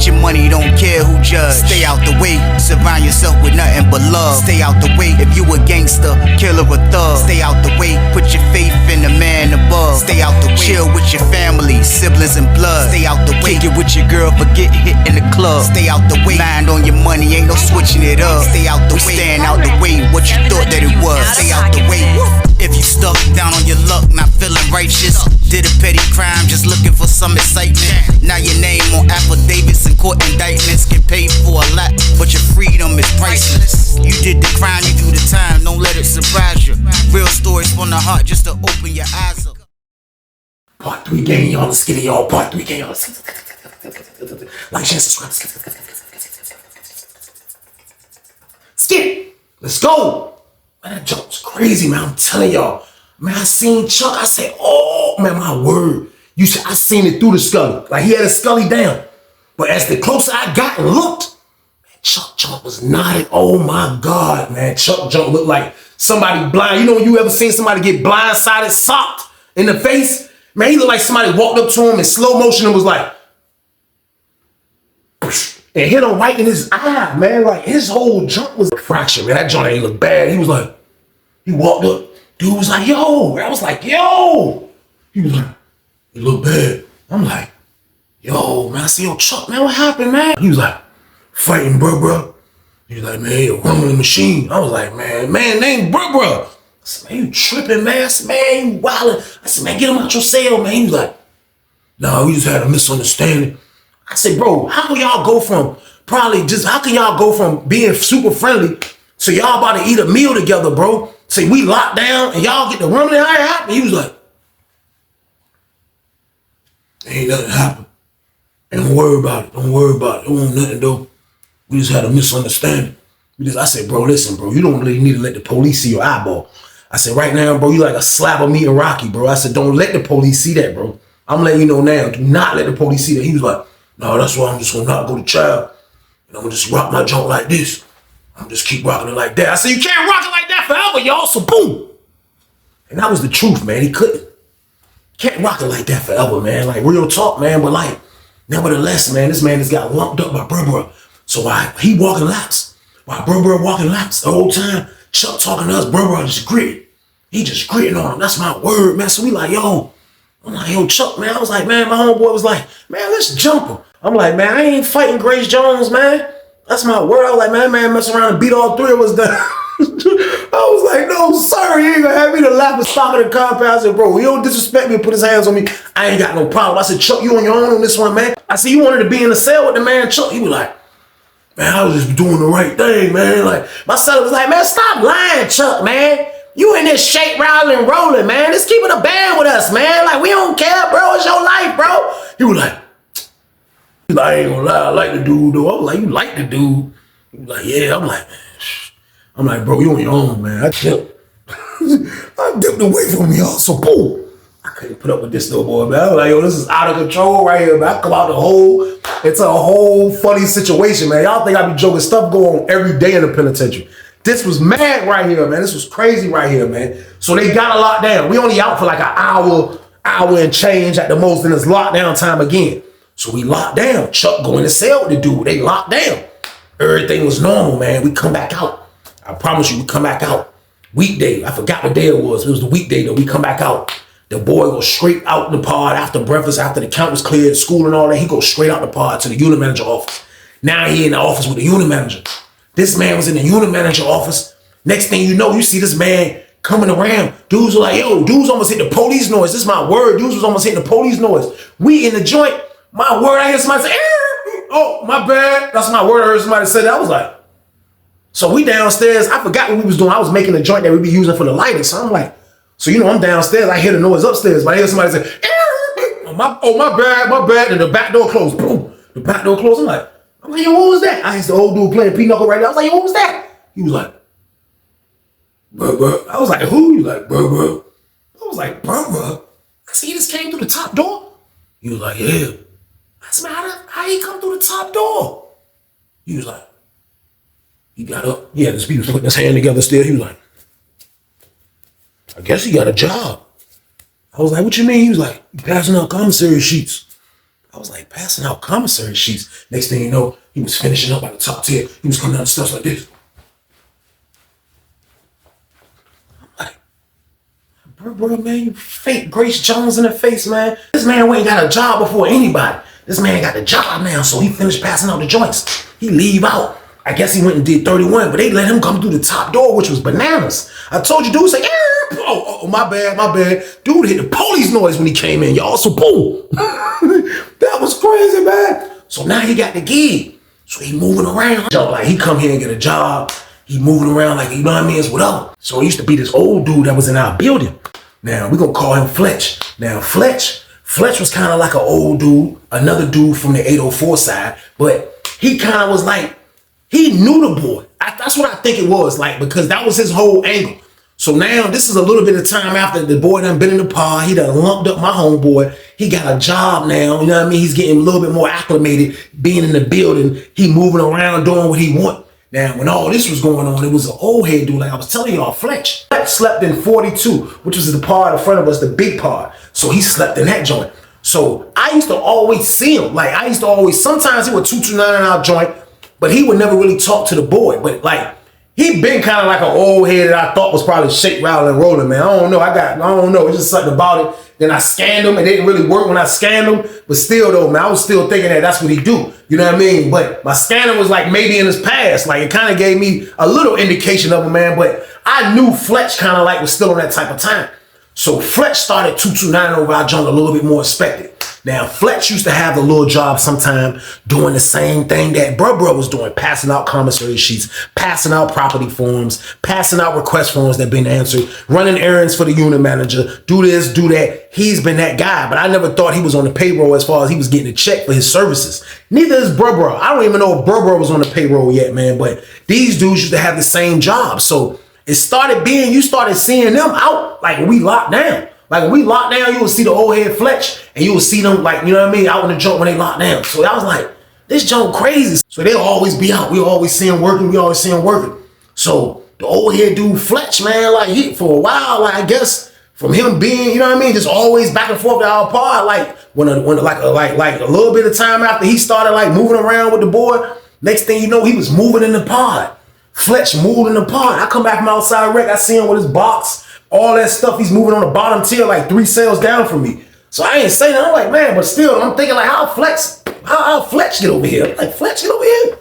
Get your money, don't care who judge. Stay out the way, surround yourself with nothing but love. Stay out the way, if you a gangster, killer or thug. Stay out the way, put your faith in the man above. Stay out the way, chill with your family, siblings and blood. Stay out the way, kick it with your girl, forget hit in the club. Stay out the way, mind on your money, ain't no switching it up. Stay out the way, stand out the way, what you thought that it was. Stay out the way. If you stuck down on your luck, not feeling righteous, did a petty crime, just looking for some excitement. Now your name on affidavits and court indictments, get paid for a lot, but your freedom is priceless. You did the crime, you do the time, don't let it surprise you. Real stories from the heart, just to open your eyes up. Part 3 gang, y'all. Let's get it, y'all. Part 3 gang, y'all. Like, share, subscribe. Skip. Let's go. Man, that jump was crazy, man. I'm telling y'all. Man, I seen Chuck. I said, oh, man, my word. I seen it through the scully. Like, he had a scully down. But as the closer I got and looked, man, Chuck jump was nodding. Oh, my God, man. Chuck jump looked like somebody blind. You know when you ever seen somebody get blindsided, socked in the face? Man, he looked like somebody walked up to him in slow motion and was like, and hit him right in his eye, man. Like, his whole jump was a fracture, man. That joint ain't look bad. He was like, he walked up. Dude was like, yo. I was like, yo. He was like, it look bad. I'm like, yo, man. I said, yo, Chuck, man, what happened, man? He was like, fighting, bro. He was like, man, you're running the machine. I was like, man, name bro. I said, man, you tripping, man. I said, man, you wildin'. I said, man, get him out your cell, man. He was like, nah, we just had a misunderstanding. I said, bro, how can y'all go from being super friendly to y'all about to eat a meal together, bro? Say we locked down and y'all get the room and how it happened? He was like, ain't nothing happened. Don't worry about it. It won't nothing though. We just had a misunderstanding. I said, bro, listen, bro, you don't really need to let the police see your eyeball. I said, right now, bro, you like a slap of meat and Rocky, bro. I said, don't let the police see that, bro. I'm letting you know now. Do not let the police see that. He was like, no, that's why I'm just gonna not go to trial. And I'm gonna just rock my junk like this. I'm just keep rocking it like that. I said, you can't rock it like that forever, y'all, so boom. And that was the truth, man. He couldn't. Can't rock it like that forever, man. Like, real talk, man. But like, nevertheless, man, this man just got lumped up by bro. So while he walking laps, while bro walking laps the whole time, Chuck talking to us, bro just gritting. He just gritting on him. That's my word, man. So we like, yo. I'm like, yo, Chuck, man. I was like, man, my homeboy was like, man, let's jump him. I'm like, man, I ain't fighting Grace Jones, man. That's my word. I was like, man, mess around and beat all three of us down. I was like, no, sir, you ain't gonna have me to laugh and stop at the compound. I said, bro, he don't disrespect me and put his hands on me. I ain't got no problem. I said, Chuck, you on your own on this one, man. I said, you wanted to be in the cell with the man, Chuck. He was like, man, I was just doing the right thing, man. Like, my son was like, man, stop lying, Chuck, man. You in this shape, rolling, man. Just keep it a band with us, man. Like, we don't care, bro. It's your life, bro. He was like, I ain't gonna lie, I like the dude, though. I was like, you like the dude? He was like, yeah. I'm like, man, I'm like, bro, you on your own, man. I dipped. I dipped away from y'all, so boom. I couldn't put up with this little boy, man. I was like, yo, this is out of control right here, man. I come out it's a whole funny situation, man. Y'all think I be joking. Stuff go on every day in the penitentiary. This was mad right here, man. This was crazy right here, man. So they got a lockdown. We only out for like an hour and change at the most, and it's lockdown time again. So we locked down. Chuck go in the cell with the dude. They locked down. Everything was normal, man. We come back out. I promise you, we come back out. Weekday. I forgot what day it was. It was the weekday though. We come back out. The boy goes straight out the pod after breakfast, after the count was cleared, school and all that. He goes straight out the pod to the unit manager office. Now he in the office with the unit manager. This man was in the unit manager office. Next thing you know, you see this man coming around. Dudes were like, yo, dudes almost hit the police noise. This is my word. Dudes was almost hitting the police noise. We in the joint. My word, I hear somebody say, oh, my bad. That's my word. I heard somebody say that. I was like, so we downstairs. I forgot what we was doing. I was making a joint that we be using for the lighting. So I'm like, so you know, I'm downstairs. I hear the noise upstairs, but I hear somebody say, my bad. And the back door closed. Boom. The back door closed. I'm like, yo, what was that? I asked the old dude playing pinochle right now. I was like, yo, what was that? He was like, bro. I was like, who? He was like, bro. I was like, bro. I said, he just came through the top door? He was like, yeah. I said, man, how he come through the top door? He was like, he got up. He was putting his hand together still. He was like, I guess he got a job. I was like, what you mean? He was like, you passing out commissary sheets. I was like, passing out commissary sheets. Next thing you know, he was finishing up by the top tier. He was coming down the steps like this. I'm like, bro, man, you fake Grace Jones in the face, man. This man went and got a job before anybody. This man got the job now, so he finished passing out the joints. He leave out. I guess he went and did 31, but they let him come through the top door, which was bananas. I told you, dude, say, oh, my bad. Dude hit the police noise when he came in, y'all, so boom. That was crazy, man. So now he got the gig. So he moving around. Like, he come here and get a job. He moving around like, you know what I mean, it's whatever. So he used to be this old dude that was in our building. Now, we're going to call him Fletch. Now, Fletch was kind of like an old dude, another dude from the 804 side, but he kind of was like, he knew the boy. That's what I think it was, like, because that was his whole angle. So now this is a little bit of time after the boy done been in the pod. He done lumped up my homeboy. He got a job now. You know what I mean? He's getting a little bit more acclimated, being in the building. He moving around, doing what he want. Now, when all this was going on, it was an old head dude, like I was telling y'all, Fletch. Fletch slept in 42, which was the pod in front of us, the big pod. So he slept in that joint. So I used to always see him. Like, sometimes he would 229 in our joint, but he would never really talk to the boy. But like, he been kind of like an old head that I thought was probably shake, rattling, and rolling, man. I don't know. It's just something about it. Then I scanned him. It didn't really work when I scanned him. But still, though, man, I was still thinking that that's what he do. You know what I mean? But my scanner was like maybe in his past. Like, it kind of gave me a little indication of him, man. But I knew Fletch kind of like was still on that type of time. So Fletch started 229 over our junk a little bit more expected. Now, Fletch used to have the little job sometime doing the same thing that Bro was doing, passing out commissary sheets, passing out property forms, passing out request forms that been answered, running errands for the unit manager, do this, do that. He's been that guy, but I never thought he was on the payroll as far as he was getting a check for his services. Neither is Bro. I don't even know if Bro was on the payroll yet, man, but these dudes used to have the same job. So it started being, you started seeing them out like when we locked down. Like, when we locked down, you would see the old head Fletch, and you would see them, like, you know what I mean, out in the junk when they locked down. So I was like, this junk crazy. So they'll always be out. We always see him working. So the old head dude Fletch, man, like, he, for a while, like, I guess, from him being, you know what I mean, just always back and forth to our pod, like, when a little bit of time after he started, like, moving around with the boy, next thing you know, he was moving in the pod. Fletch moved in the pod. I come back from outside rec, I see him with his box, all that stuff. He's moving on the bottom tier, like 3 cells down from me. So I ain't saying that. I'm like, man, but still, I'm thinking like, how Fletch get over here? Like, Fletch get over here?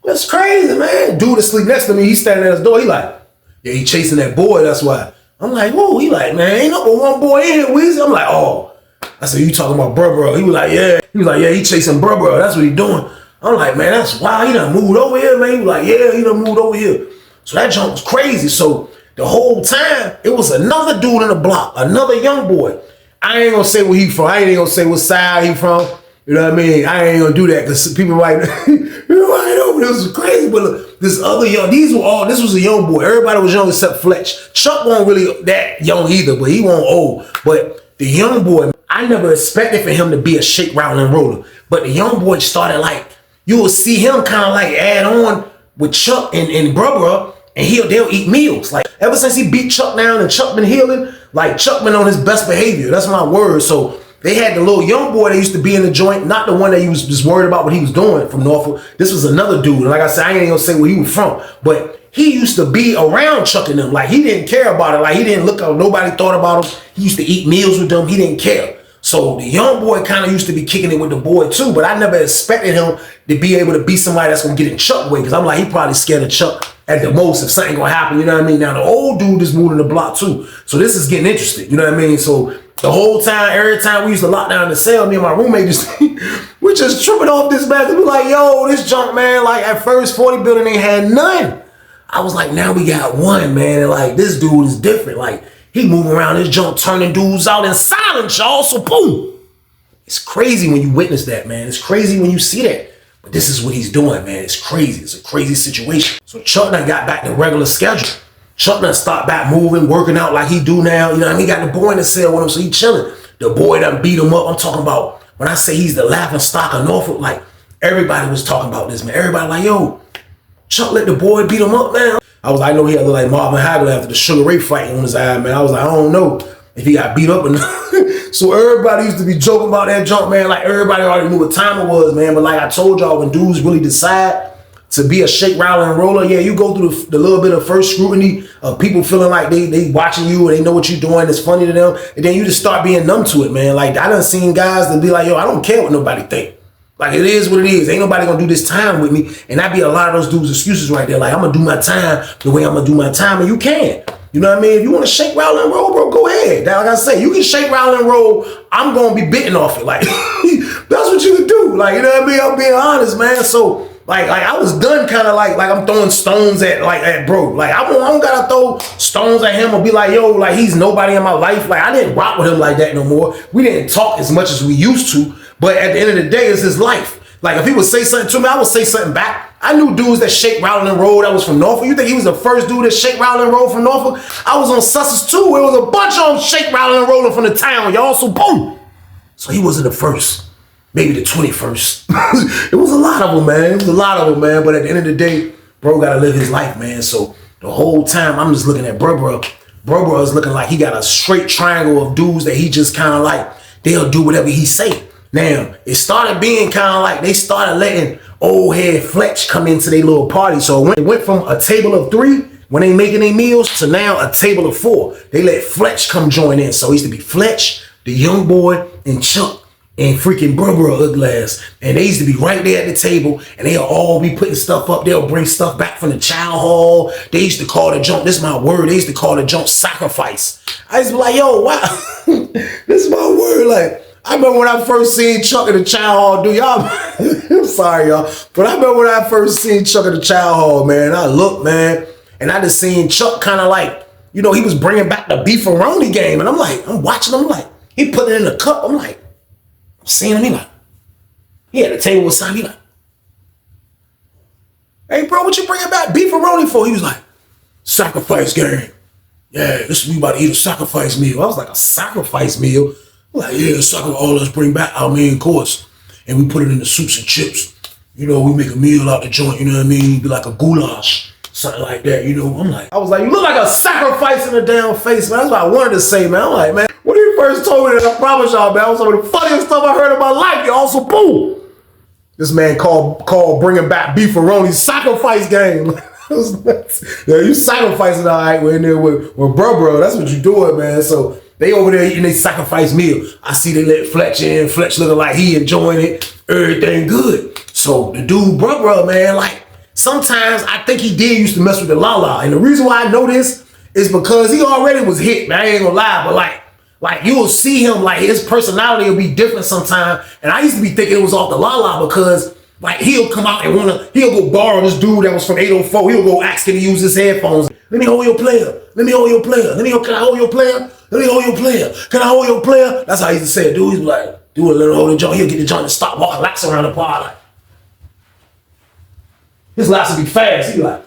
That's crazy, man. Dude is sleep next to me. He's standing at his door. He like, yeah, he chasing that boy. That's why. I'm like, whoa. He like, man, ain't no but one boy in here, Weezy. I'm like, oh. I said, you talking about bro? He was like, yeah. He chasing bro. That's what he doing. I'm like, man, that's wild. He done moved over here, man. He was like, yeah, he done moved over here. So that junk was crazy. So the whole time, it was another dude in the block, another young boy. I ain't gonna say where he from. I ain't gonna say what side he from. You know what I mean? I ain't gonna do that because people like, you know, I know, but it was crazy. But look, this was a young boy. Everybody was young except Fletch. Chuck wasn't really that young either, but he wasn't old. But the young boy, I never expected for him to be a shake, rattle, and roller. But the young boy started like, you will see him kind of like add on with Chuck and Bro, and they'll eat meals. Like, ever since he beat Chuck down and Chuck been healing, like, Chuck been on his best behavior. That's my word. So they had the little young boy that used to be in the joint, not the one that he was just worried about what he was doing from Norfolk. This was another dude. And like I said, I ain't gonna say where he was from, but he used to be around Chuck and them. Like, he didn't care about it. Like, he didn't look up. Nobody thought about him. He used to eat meals with them. He didn't care. So the young boy kind of used to be kicking it with the boy too, but I never expected him to be able to be somebody that's gonna get in Chuck way, because I'm like, he probably scared of Chuck at the most if something gonna happen, you know what I mean? Now the old dude is moving the block too, so this is getting interesting, you know what I mean? So the whole time, every time we used to lock down the cell, me and my roommate we're just tripping off this back and be like, yo, this junk, man, like at first 40 building ain't had none. I was like, now we got one, man, and like this dude is different. Like, he moving around this junk, turning dudes out in silence, y'all. So boom. It's crazy when you witness that, man. It's crazy when you see that. But this is what he's doing, man. It's crazy. It's a crazy situation. So Chuck done got back to regular schedule. Chuck done stopped back moving, working out like he do now. You know what I mean? He got the boy in the cell with him, so he chilling. The boy done beat him up. I'm talking about, when I say he's the laughing stock of Norfolk, like, everybody was talking about this, man. Everybody like, yo, Chuck let the boy beat him up, man. I know he had to look like Marvin Hagler after the Sugar Ray fight on his eye, man. I was like, I don't know if he got beat up or not. So everybody used to be joking about that junk, man. Like everybody already knew what time it was, man. But like I told y'all, when dudes really decide to be a shake, rattle, and roller, yeah, you go through the little bit of first scrutiny of people feeling like they watching you and they know what you're doing. It's funny to them. And then you just start being numb to it, man. Like I done seen guys that be like, yo, I don't care what nobody think. Like it is what it is. Ain't nobody gonna do this time with me. And that be a lot of those dudes' excuses right there. Like I'm gonna do my time the way I'm gonna do my time, and you can. You know what I mean? If you want to shake, rattle, and roll, bro, go ahead. Like I say, you can shake, rattle, and roll. I'm gonna be bitten off it. Like that's what you can do. Like you know what I mean? I'm being honest, man. So like I was done kind of like I'm throwing stones at bro. Like I don't gotta throw stones at him or be like, yo, like he's nobody in my life. Like I didn't rock with him like that no more. We didn't talk as much as we used to. But at the end of the day, it's his life. Like if he would say something to me, I would say something back. I knew dudes that shake, rattle, and roll that was from Norfolk. You think he was the first dude that shake, rattle, and roll from Norfolk? I was on Sussex too. It was a bunch of them shake, rattle, and rolling from the town, y'all. So boom. So he wasn't the first. Maybe the 21st. It was a lot of them, man. It was a lot of them, man. But at the end of the day, bro gotta live his life, man. So the whole time I'm just looking at bro is looking like he got a straight triangle of dudes that he just kind of like, they'll do whatever he say. Now, it started being kind of like they started letting old head Fletch come into their little party. So it went from a table of 3 when they making their meals to now a table of 4. They let Fletch come join in. So it used to be Fletch, the young boy, and Chuck, and freaking bro ugly ass. And they used to be right there at the table, and they'll all be putting stuff up. They'll bring stuff back from the child hall. They used to call the junk, this is my word, they used to call the junk sacrifice. I used to be like, yo, wow, this is my word. Like, I remember when I first seen Chuck at the child hall, dude, y'all, I'm sorry, y'all, but I remember when I first seen Chuck at the child hall, man, I looked, man, and I just seen Chuck kind of like, you know, he was bringing back the beefaroni game, and I'm like, I'm watching him like, he put it in the cup, I'm like, I'm seeing him, he like, he had a table with something, he like, hey, bro, what you bringing back beefaroni for? He was like, sacrifice game. Yeah, this we about to eat a sacrifice meal. I was like, a sacrifice meal? Like, yeah, all us bring back our main course. And we put it in the soups and chips. You know, we make a meal out the joint, you know what I mean? Be like a goulash, something like that, you know? I'm like, I was like, you look like a sacrifice in the damn face, man. That's what I wanted to say, man. I'm like, man, when he first told me that, I promise y'all, man, that was some of the funniest stuff I heard in my life, y'all. So boom. This man called bringing back beefaroni sacrifice game. Yeah, you sacrificing all right. We're in there with bro. That's what you doing, man. So they over there eating their sacrifice meal. I see they let Fletch in. Fletch looking like he enjoying it. Everything good. So the dude, bro, man, like sometimes I think he did used to mess with the la-la. And the reason why I know this is because he already was hit, man. I ain't gonna lie, but like you will see him, like his personality will be different sometimes. And I used to be thinking it was off the la-la because like he'll come out and he'll go borrow this dude that was from 804. He'll go ask him to use his headphones. Let me hold your player. Let me hold your player. Can I hold your player? Let me hold your player. Can I hold your player? That's how he used to say it, dude. He's like, do a little holding joint. He'll get the joint and stop walking laps around the pod. Like, his laps will be fast. He like,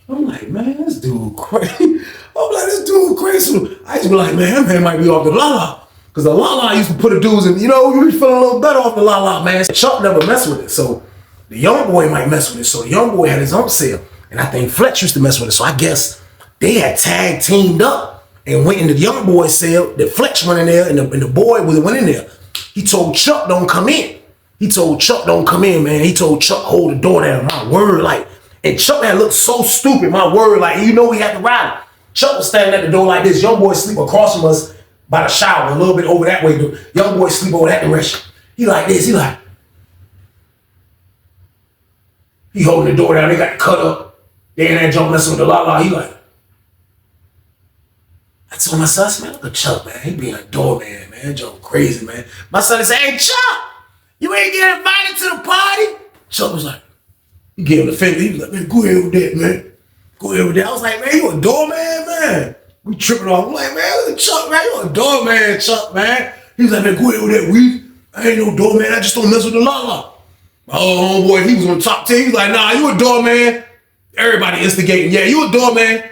I'm like, man, this dude crazy. I'm like, this dude crazy. I used to be like, man, that man might be off the la-la. Because the la-la used to put the dudes in, you know, you be feeling a little better off the la-la, man. Chuck never messed with it, so the young boy might mess with it. So the young boy had his own sale. And I think Fletch used to mess with it. So I guess they had tag teamed up and went into the young boy's cell. The Fletch went in there and the boy went in there. He told Chuck, don't come in. He told Chuck, don't come in, man. He told Chuck, hold the door down. My word, like, and Chuck that looked so stupid, my word, like, you know he had to ride. Chuck was standing at the door like this. Young boy sleep across from us by the shower, a little bit over that way. The young boy sleep over that direction. He like this, he like, he holding the door down, they got the cut up. They in that jump messing with the la-la. He like, I told my son, man, look at Chuck, man. He being a doorman, man. Joe crazy, man. My son said, hey, Chuck, you ain't get invited to the party? Chuck was like, he gave him the finger. He was like, man, go ahead with that, man. Go ahead with that. I was like, man, you a doorman, man. We tripping off. I'm like, man, look at Chuck, man. You a doorman, Chuck, man. He was like, man, go ahead with that weed. I ain't no doorman. I just don't mess with the la-la. My old homeboy, he was on top 10. He was like, nah, you a doorman. Everybody instigating. Yeah, you a doorman.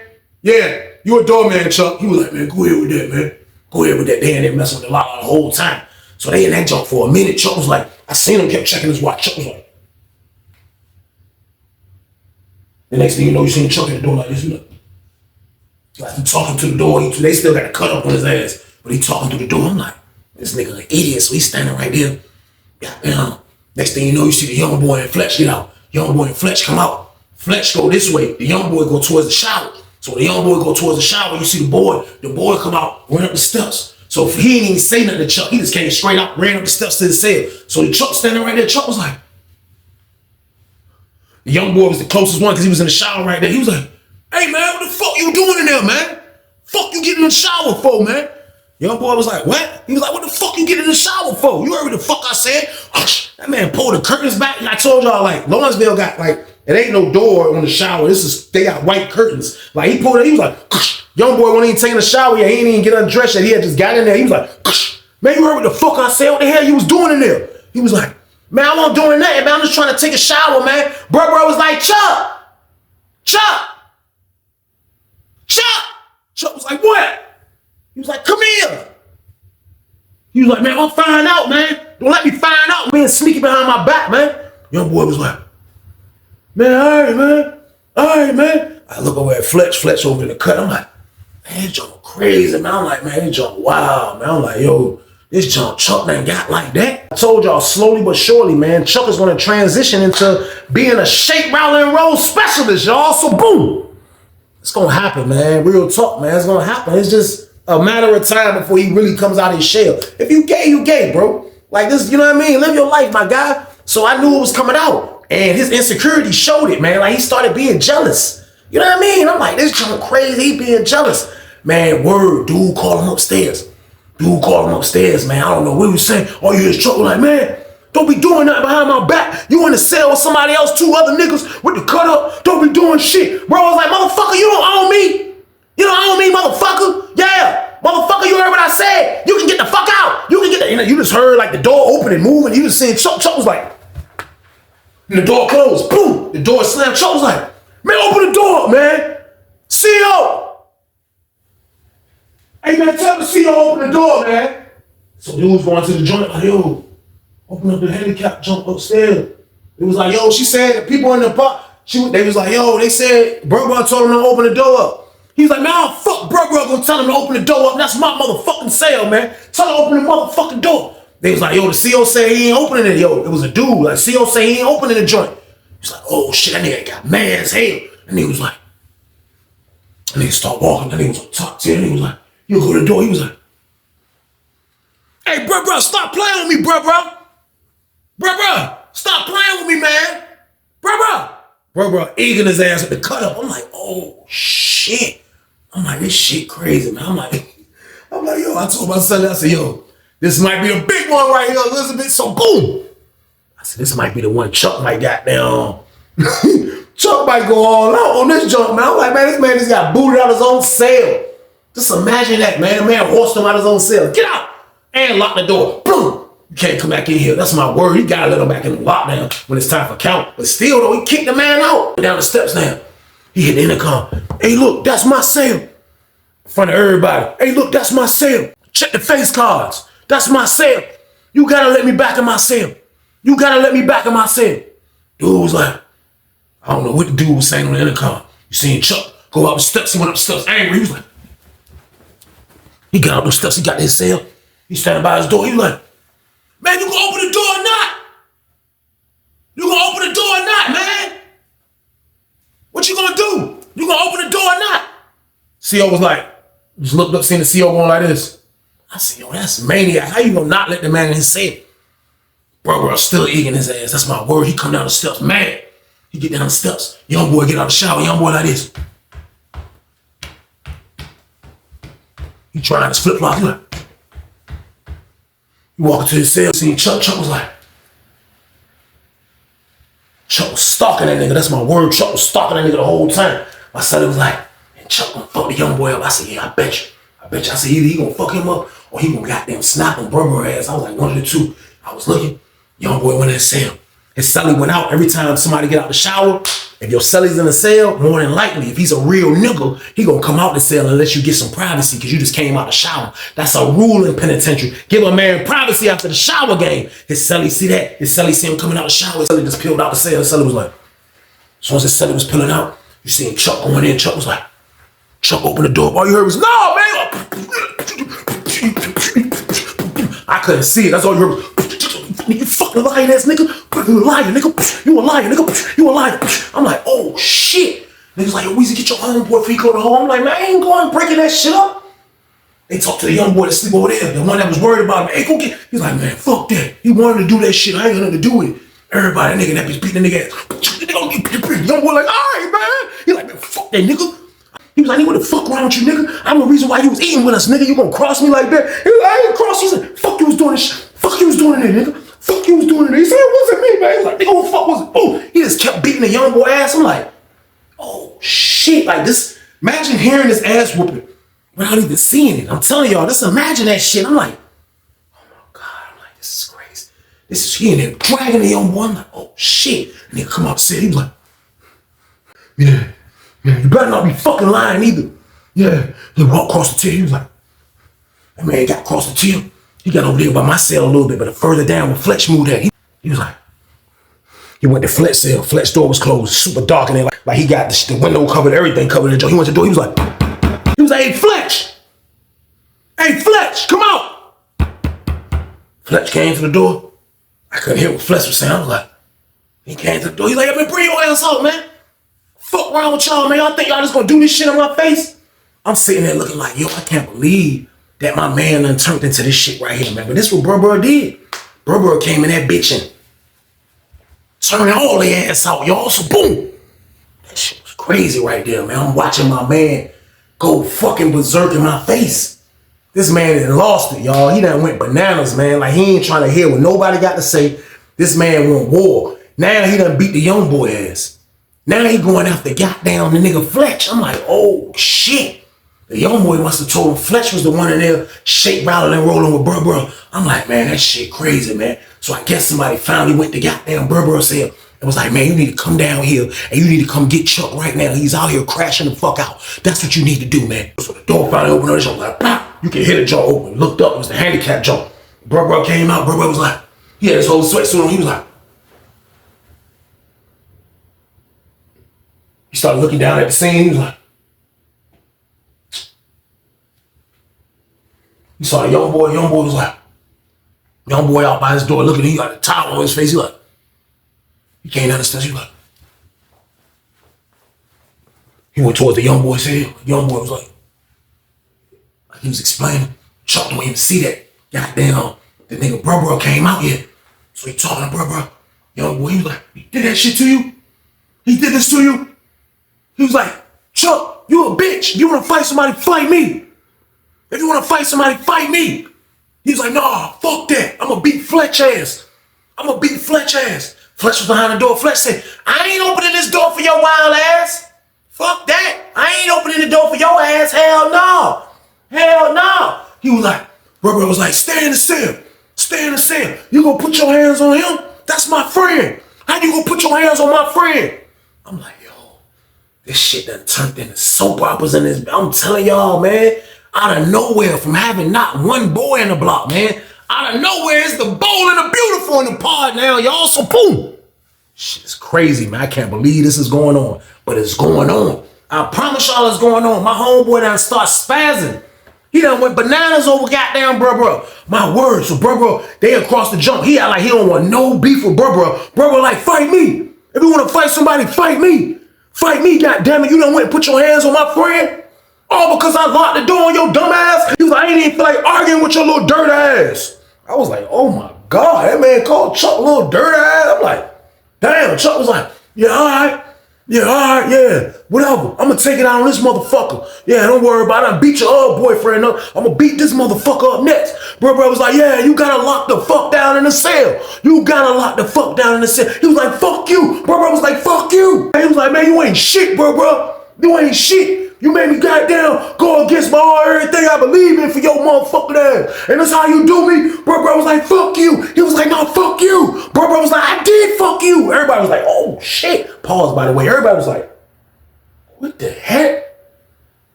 Yeah, you a doorman, Chuck. He was like, man, go ahead with that, man. Go ahead with that. They ain't there messing with the la-la the whole time. So they in that junk for a minute. Chuck was like, I seen him kept checking his watch. Chuck was like, the next thing you know, you seen Chuck at the door like this. You like, Like he talking to the door. They still got a cut up on his ass, but he talking through the door. I'm like, this nigga an idiot. So he's standing right there. Goddamn. Next thing you know, you see the young boy and Fletch get out. Young boy and Fletch come out. Fletch go this way. The young boy go towards the shower. So the young boy go towards the shower. You see the boy come out, run up the steps. So if he didn't even say nothing to Chuck, he just came straight out, ran up the steps to the cell. So the Chuck standing right there. Chuck was like, the young boy was the closest one because he was in the shower right there. He was like, hey man, what the fuck you doing in there, man? Fuck you getting in the shower for, man? Young boy was like, what? He was like, what the fuck you getting in the shower for? You heard what the fuck I said? That man pulled the curtains back. I told y'all, like, Lawrenceville got, like, it ain't no door on the shower. They got white curtains. Like, he pulled it, he was like, young boy wasn't even taking a shower yet. He didn't even get undressed yet. He had just got in there. He was like, man, you heard what the fuck I said? What the hell you was doing in there? He was like, man, I wasn't doing nothing, man. I'm just trying to take a shower, man. Bro was like, Chuck. Chuck was like, what? He was like, come here. He was like, man, I'll find out, man. Don't let me find out, man. Sneaky behind my back, man. Young boy was like, man, all right, man. All right, man. I look over at Fletch over in the cut. I'm like, man, this junk crazy, man. I'm like, man, this junk wild, man. I'm like, yo, this junk Chuck done got like that. I told y'all slowly but surely, man, Chuck is going to transition into being a shake, rattle, and roll specialist, y'all. So boom. It's going to happen, man. Real talk, man. It's going to happen. It's just a matter of time before he really comes out of his shell. If you gay, you gay, bro. Like this, you know what I mean? Live your life, my guy. So I knew it was coming out. And his insecurity showed it, man. Like he started being jealous. You know what I mean? I'm like, this junk crazy. He being jealous. Man, word, dude call him upstairs. Man. I don't know what he was saying. All you hear is Chuck like, man, don't be doing nothing behind my back. You in the cell with somebody else, 2 other niggas with the cut up. Don't be doing shit. Bro, I was like, motherfucker, you don't own me. You don't own me, motherfucker. Yeah. Motherfucker, you heard what I said. You can get the fuck out. You can get the, you just heard like the door open and moving. You just seen Chuck was like, and the door closed. Boom. The door slammed. Chuck was like, man, open the door, man. CO. Hey, man, tell the CO open the door, man. So dude was going to the joint like, yo, open up the handicap jump upstairs. It was like, yo, she said the people in the park, they was like, yo, they said, bro told him to open the door up. He was like, man, oh, fuck, bro gonna tell him to open the door up. That's my motherfucking cell, man. Tell him to open the motherfucking door. They was like, yo, the CO said he ain't opening it, yo. It was a dude, like, CO said he ain't opening the joint. He's like, oh, shit, that nigga got mad as hell. And he was like, and nigga start walking, that nigga was on top tier, and he was like, you go to the door. He was like, hey, bro, stop playing with me, bro. Bro, stop playing with me, man. Bro, egging his ass with the cut up. I'm like, oh, shit. I'm like, this shit crazy, man. I'm like, yo, I told my son, I said, yo, this might be a big one right here, Elizabeth. So boom. I said, this might be the one Chuck might got down. Chuck might go all out on this junk, man. I'm like, man, this man just got booted out of his own cell. Just imagine that, man. The man horsed him out of his own cell. Get out! And lock the door. Boom! You can't come back in here. That's my word. He gotta let him back in the lockdown when it's time for count. But still, though, he kicked the man out. Down the steps now. He hit the intercom. Hey, look, that's my cell. In front of everybody. Hey, look, that's my cell. Check the face cards. That's my cell. You gotta let me back in my cell. Dude was like, I don't know what the dude was saying on the intercom. You seen Chuck go up the steps. He went up the steps angry. He was like, he got up those steps. He got his cell. He standing by his door. He was like, man, you gonna open the door or not? Man? What you gonna do? You gonna open the door or not? CO was like, just looked up, seen the CO going like this. I said, yo, that's maniac. How you gonna not let the man in his cell? Bro, still eating his ass. That's my word. He come down the steps, mad. He get down the steps. Young boy get out the shower. Young boy like this. He trying his flip-flop. He like, he walking to his cell. See Chuck was like, Chuck was stalking that nigga. That's my word. Chuck was stalking that nigga the whole time. My son was like, and Chuck gonna fuck the young boy up. I said, yeah, I bet you. I said, either he gonna fuck him up or he gonna goddamn snap him, bro ass. I was like, one of the two. I was looking. Young boy went in the cell. His cellie went out every time somebody get out the shower. If your cellie's in the cell, more than likely, if he's a real nigga, he gonna come out the cell unless you get some privacy because you just came out the shower. That's a rule in penitentiary. Give a man privacy after the shower game. His cellie see that. His cellie see him coming out the shower. His cellie just peeled out the cell. His cellie was like, as soon as his cellie was peeling out, you seen Chuck going in. Chuck was like, Chuck opened the door. All you heard was, no, man. I couldn't see it. That's all you heard. You fucking lying ass nigga. You a liar, nigga. You a liar, nigga. You a liar. I'm like, oh shit. Niggas like, yo, Weezy, get your homeboy before you go to home. I'm like, man, I ain't going breaking that shit up. They talked to the young boy that sleep over there, the one that was worried about him. Hey, go get. He's like, man, fuck that. He wanted to do that shit. I ain't got nothing to do with it. Everybody, that nigga that bitch beating the nigga ass. Young boy like, all right, man. He like, man, fuck that nigga. He was like, nigga, what the fuck wrong with you, nigga? I'm the reason why you was eating with us, nigga. You gonna cross me like that? He was like, I ain't cross you. He said, fuck you was doing this shit. Fuck you was doing it, nigga. Fuck you was doing it. He said, it wasn't me, man. He's like, nigga, what the fuck was it? Oh, he just kept beating the young boy ass. I'm like, oh shit. Like this, imagine hearing this ass whooping without even seeing it. I'm telling y'all, just imagine that shit. I'm like, oh my God. I'm like, this is crazy. This is he in there dragging the young boy. I'm like, oh shit. And he come up and said, he was like, yeah, you better not be fucking lying either. Yeah. He walked across the till. He was like, that man got across the till. He got over there by my cell a little bit, but further down where Fletch moved at, he was like, he went to Fletch's cell. Fletch's door was closed, super dark in there. Like he got the window covered, everything covered in the door. He went to the door. He was like, hey, Fletch. Hey, Fletch, come out. Fletch came to the door. I couldn't hear what Fletch was saying. I was like, he came to the door. He's like, man, bring your ass out, man. Fuck wrong with y'all, man. Y'all think y'all just gonna do this shit on my face? I'm sitting there looking like, yo, I can't believe that my man done turned into this shit right here, man. But this is what Bro did. Bro came in that bitch and turning all their ass out, y'all. So boom. That shit was crazy right there, man. I'm watching my man go fucking berserk in my face. This man done lost it, y'all. He done went bananas, man. Like he ain't trying to hear what nobody got to say. This man went war. Now he done beat the young boy ass. Now he going after goddamn the nigga Fletch. I'm like, oh shit. The young boy must have told him Fletch was the one in there shake, rattling, and rolling with Bro. I'm like, man, that shit crazy, man. So I guess somebody finally went to goddamn Bro's cell and was like, man, you need to come down here and you need to come get Chuck right now. He's out here crashing the fuck out. That's what you need to do, man. So the door finally opened up. I was like, pop. You can hear the jaw open. Looked up. It was the handicap jaw. Bro came out. Bro was like, he had his whole sweatsuit on. He was like, he started looking down at the scene. He was like, he saw the young boy. Young boy was like, young boy out by his door looking. He got a towel on his face. He like, he can't understand. He like, he went towards the young boy's head. The young boy was like he was explaining. Chuck don't even see that. Goddamn, the nigga Bro came out here. So he talking to Bro. Young boy, he was like, he did that shit to you? He did this to you? He was like, Chuck, you a bitch. You wanna fight somebody, fight me. If you wanna fight somebody, fight me. He was like, nah, fuck that. I'ma beat Fletch ass. I'ma beat Fletch ass. Fletch was behind the door. Fletch said, I ain't opening this door for your wild ass. Fuck that. I ain't opening the door for your ass. Hell no. Hell no. He was like, Bro was like, stay in the cell. Stay in the cell. You gonna put your hands on him? That's my friend. How you gonna put your hands on my friend? I'm like, yo, this shit done turned into soap operas in this. I'm telling y'all, man. Out of nowhere, from having not one boy in the block, man. Out of nowhere, it's the bold and the beautiful in the pod now, y'all. So boom. Shit is crazy, man. I can't believe this is going on. But it's going on. I promise y'all it's going on. My homeboy done start spazzing. He done went bananas over goddamn Bro. My word. So Bro, they across the jump. He act like he don't want no beef with Bro. Bro like, fight me. If you want to fight somebody, fight me. Fight me, goddammit. You done went and put your hands on my friend? All because I locked the door on your dumb ass? He was like, I ain't even feel like arguing with your little dirt ass. I was like, oh my God, that man called Chuck little dirt ass. I'm like, damn. Chuck was like, yeah, all right. Yeah, all right, yeah, whatever. I'm gonna take it out on this motherfucker. Yeah, don't worry about it. I done beat your other boyfriend up. I'm gonna beat this motherfucker up next. Bro was like, yeah, you gotta lock the fuck down in the cell. You gotta lock the fuck down in the cell. He was like, fuck you. Bro was like, fuck you. And he was like, man, you ain't shit, bro. You ain't shit. You made me goddamn go against my all everything I believe in for your motherfucking ass. And that's how you do me. Bro was like, fuck you. He was like, no, fuck you. Bro was like, I did fuck you. Everybody was like, oh shit. Pause, by the way. Everybody was like, what the heck?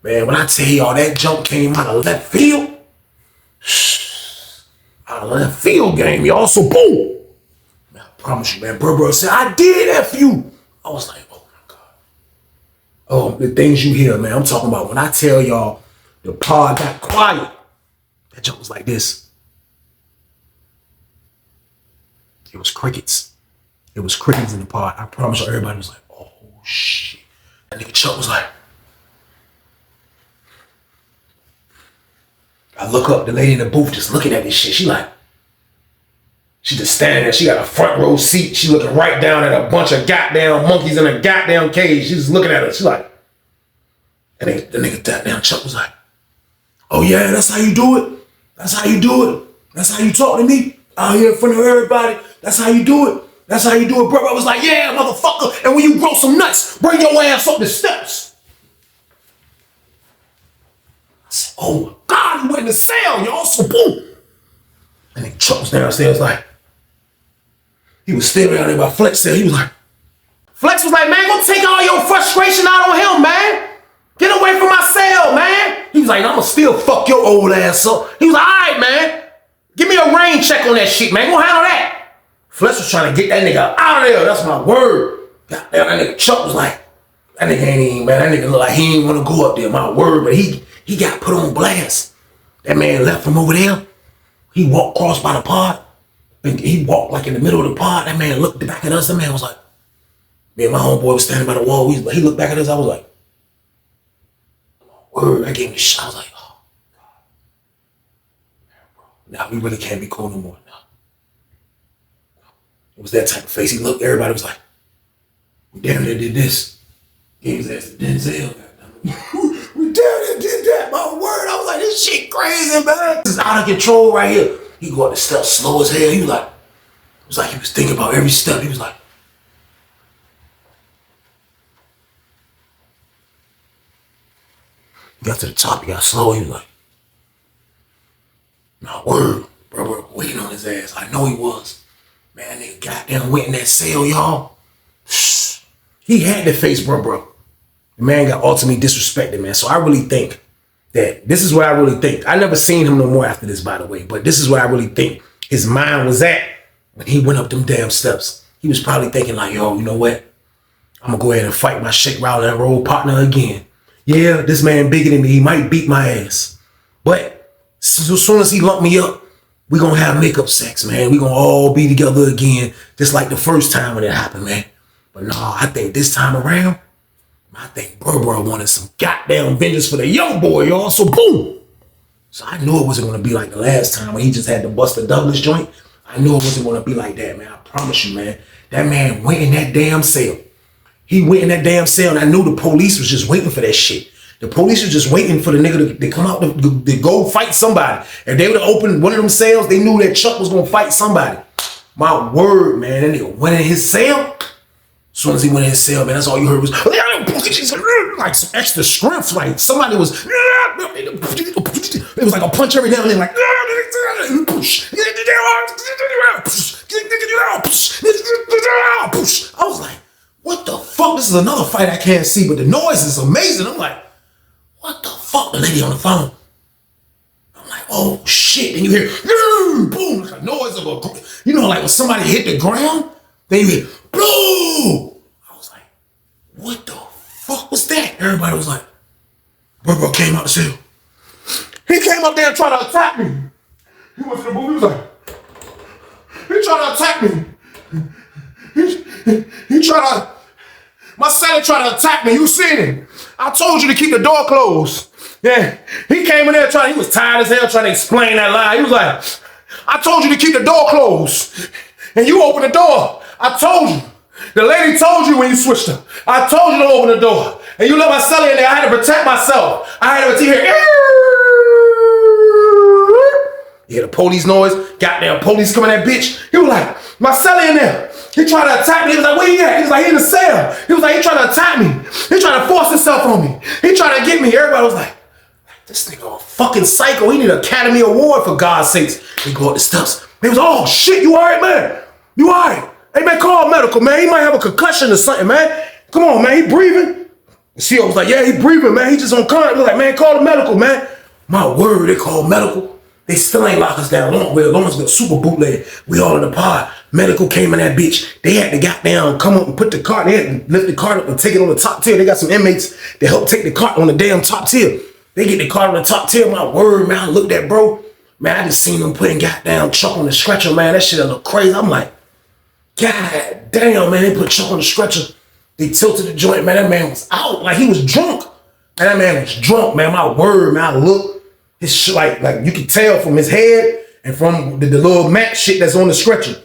Man, when I tell y'all that jump came out of left field. Out of left field game, y'all. So boom. Man, I promise you, man. Bro said, I did F you. I was like, oh my God. Oh, the things you hear, man. I'm talking about when I tell y'all the pod got quiet. That jump was like this. It was crickets. It was crickets in the pod. I promise you, everybody was like, oh shit. That nigga Chuck was like, I look up, the lady in the booth just looking at this shit. She just standing there. She got a front row seat. She looking right down at a bunch of goddamn monkeys in a goddamn cage. She's just looking at us. She like, and the nigga goddamn Chuck was like, oh yeah, that's how you do it. That's how you do it. That's how you talk to me out here in front of everybody. That's how you do it. That's how you do it, bro. I was like, yeah, motherfucker. And when you grow some nuts, bring your ass up the steps. I said, oh my God, he went in the cell, y'all. So boom. And then Chuck was downstairs like, he was still down there by Flex there. He was like, Flex was like, man, go take all your frustration out on him, man. Get away from my cell, man. He was like, I'ma still fuck your old ass up. He was like, all right, man. Give me a rain check on that shit, man. Go handle that. Flex was trying to get that nigga out of there. That's my word. Goddamn, that nigga Chuck was like, that nigga ain't even, man. That nigga look like he ain't want to go up there. My word, but he got put on blast. That man left from over there. He walked across by the pod. And he walked like in the middle of the pod. That man looked back at us. That man was like, me and my homeboy was standing by the wall. He looked back at us. I was like, word. I gave him a shot. I was like, oh, God. Now we really can't be cool no more. No. It was that type of face. He looked, everybody was like, we damn near did this. Gave his ass to Denzel. We damn near did that. My word. I was like, this shit crazy, man. This is out of control right here. He go up the steps slow as hell. He was like, it was like he was thinking about every step. He was like, he got to the top, he got slow. He was like, my word, bro, waiting on his ass. I know he was. Man, nigga goddamn went in that cell, y'all. He had to face bro. The man got ultimately disrespected, man. So I really think that this is what I really think. I never seen him no more after this, by the way, but this is what I really think his mind was at when he went up them damn steps. He was probably thinking like, yo, you know what? I'm gonna go ahead and fight my shake, rattle, and roll partner again. Yeah, this man bigger than me. He might beat my ass. But as soon as he lumped me up, we gonna have makeup sex, man. We gonna all be together again, just like the first time when it happened, man. But no, I think this time around, I think bro wanted some goddamn vengeance for the young boy, y'all. So boom. So I knew it wasn't gonna be like the last time when he just had to bust the Douglas joint. I knew it wasn't gonna be like that, man. I promise you, man. That man went in that damn cell. He went in that damn cell, and I knew the police was just waiting for that shit. The police was just waiting for the nigga to come out to go fight somebody. If they would have opened one of them cells, they knew that Chuck was gonna fight somebody. My word, man, that nigga went in his cell. As soon as he went in his cell, man, that's all you heard was like some extra strength. Like somebody was, it was like a punch every now and then, like I was like, what the fuck? This is another fight I can't see, but the noise is amazing. I'm like, what the fuck? The lady on the phone. I'm like, oh shit. And you hear, boom, like a noise of a, you know, like when somebody hit the ground, then you hear, boom. I was like, what the fuck was that? Everybody was like, bro came out the cell. He came up there trying to attack me. He went to the booth, he was like, he trying to attack me. He tried to, my cellie tried to attack me. You seen him. I told you to keep the door closed. Yeah, he came in there he was tired as hell trying to explain that lie. He was like, I told you to keep the door closed. And you opened the door. I told you. The lady told you when you switched her. I told you to open the door. And you let my cellie in there. I had to protect myself. I had to hear, you hear the police noise. Goddamn police coming that bitch. He was like, my cellie in there. He tried to attack me. He was like, where he at? He was like, he in the cell. He was like, he trying to attack me. He trying to force himself on me. He trying to get me. Everybody was like, this nigga a fucking psycho. He need an Academy Award for God's sakes. He go up the steps. He was like, oh shit, you all right, man? You all right? Hey man, call medical, man. He might have a concussion or something, man. Come on, man. He breathing. The CEO was like, yeah, he breathing, man. He just on current. We're like, man, call the medical, man. My word, they called medical. They still ain't lock us down. Lawrenceville, super bootleg. We all in the pod. Medical came in that bitch. They had to goddamn come up and put the cart. They had to lift the cart up and take it on the top tier. They got some inmates that help take the cart on the damn top tier. They get the cart on the top tier. My word, man. I looked at bro. Man, I just seen them putting goddamn Chuck on the stretcher, man. That shit look crazy. I'm like, God damn, man. They put Chuck on the stretcher. They tilted the joint, man. That man was out. Like, he was drunk. And that man was drunk, man. My word, man. I looked. His shit, like you could tell from his head and from the little mat shit that's on the stretcher.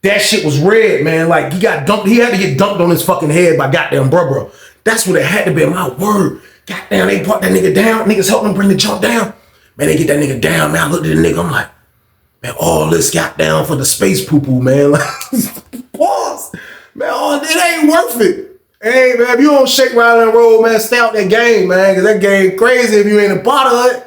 That shit was red, man. Like, he got dumped. He had to get dumped on his fucking head by goddamn bro. That's what it had to be. My word. Goddamn, they brought that nigga down. Niggas helped him bring the jump down. Man, they get that nigga down, man. I looked at the nigga. I'm like, man, all this got down for the space poo-poo, man. Like, pause. Man, it ain't worth it. Hey, man, if you don't shake, rattle, and roll, man, stay out that game, man. Because that game crazy if you ain't a part of it.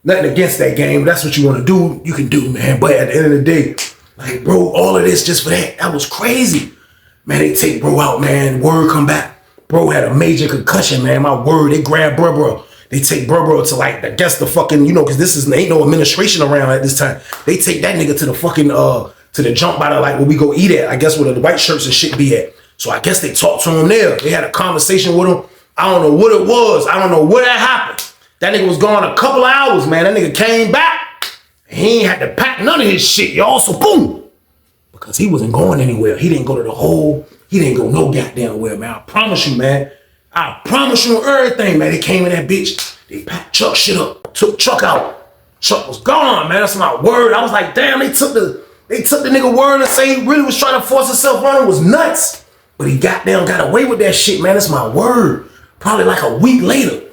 Nothing against that game. That's what you want to do, you can do, man. But at the end of the day, like, bro, all of this just for that. That was crazy. Man, they take bro out, man. Word come back. Bro had a major concussion, man. My word, they grab bro. They take bro to, like, I guess the fucking, because this ain't no administration around at this time. They take that nigga to the fucking, to the jump by the, like, where we go eat at. I guess where the white shirts and shit be at. So I guess they talked to him there. They had a conversation with him. I don't know what it was. I don't know what that happened. That nigga was gone a couple of hours, man. That nigga came back. He ain't had to pack none of his shit, y'all. So boom. Because he wasn't going anywhere. He didn't go to the hole. He didn't go no goddamn where, man. I promise you, man. I promise you on everything, man. They came in that bitch. They packed Chuck shit up. Took Chuck out. Chuck was gone, man. That's my word. I was like, damn, they took the nigga word and say he really was trying to force himself on. It was nuts. But he got away with that shit, man. That's my word. Probably like a week later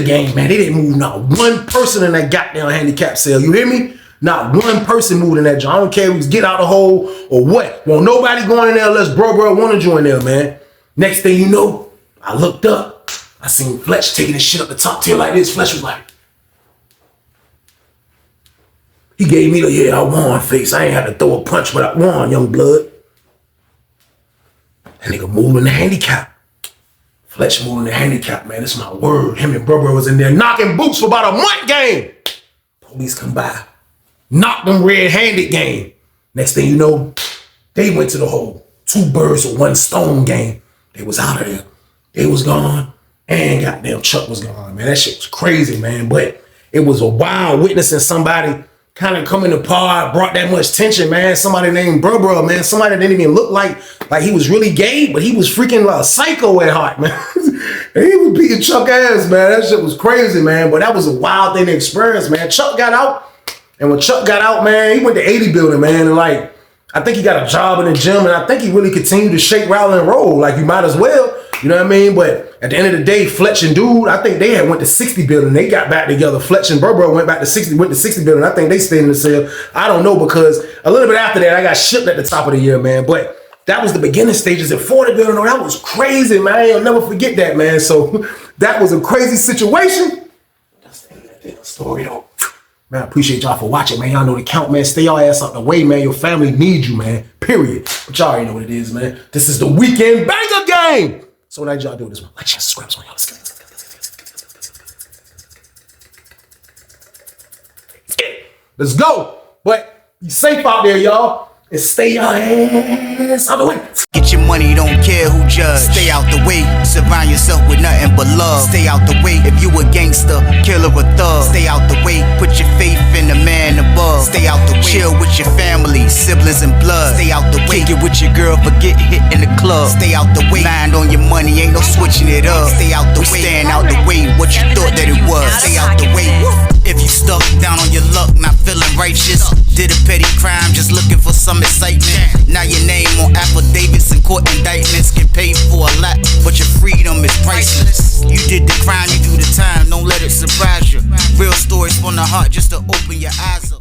game, man, they didn't move not one person in that goddamn handicap cell. You hear me? Not one person moved in that joint. I don't care if we get out the hole or what. Well, nobody going in there unless bro want to join there, man. Next thing you know, I looked up. I seen Fletch taking his shit up the top tier like this. Fletch was like, he gave me the, yeah, I won face. I ain't had to throw a punch, but I won, young blood. That nigga moving the handicap. Fletch moving the handicap, man. This is my word. Him and bro was in there knocking boots for about a month game. Police come by. Knocked them red-handed game. Next thing you know, they went to the hole. 2 birds with 1 stone game. They was out of there. They was gone. And goddamn Chuck was gone, man. That shit was crazy, man. But it was a wild witnessing somebody kind of coming apart, brought that much tension, man. Somebody named bro, man. Somebody that didn't even look like he was really gay, but he was freaking like a psycho at heart, man. And he was beating Chuck ass, man. That shit was crazy, man. But that was a wild thing to experience, man. Chuck got out, and when Chuck got out, man, he went to 80 building, man, and like, I think he got a job in the gym, and I think he really continued to shake, rattle, and roll. Like, you might as well, you know what I mean? But at the end of the day, Fletch and Dude, I think they had went to 60 building. They got back together. Fletch and bro went to 60 building. I think they stayed in the cell. I don't know, because a little bit after that, I got shipped at the top of the year, man. But that was the beginning stages at 40 building. Oh, that was crazy, man. I'll never forget that, man. So that was a crazy situation. That's the story, though. Man, I appreciate y'all for watching, man. Y'all know the count, man. Stay y'all ass out the way, man. Your family needs you, man. Period. But y'all already know what it is, man. This is the weekend banger game. So what y'all do this one? Like, share, subscribe, so y'all. Let's go. But be safe out there, y'all. And stay your ass out the way. Get your money, don't care who judge. Stay out the way, surround yourself with nothing but love. Stay out the way if you a gangster, killer or thug. Stay out the way, put your faith in the man above. Stay out the way, chill with your family, siblings and blood. Stay out the way, kick it with your girl, forget hit in the club. Stay out the way, mind on your money, ain't no switching it up. Stay out the way, stand out the way, what you thought that it was. Stay out the way, if you stuck down on your luck, not feeling righteous. Did a petty crime, just looking for some excitement. Now your name on affidavits and court indictments. Get paid for a lot, but your freedom is priceless. You did the crime, you do the time, don't let it surprise you. Real stories from the heart, just to open your eyes up.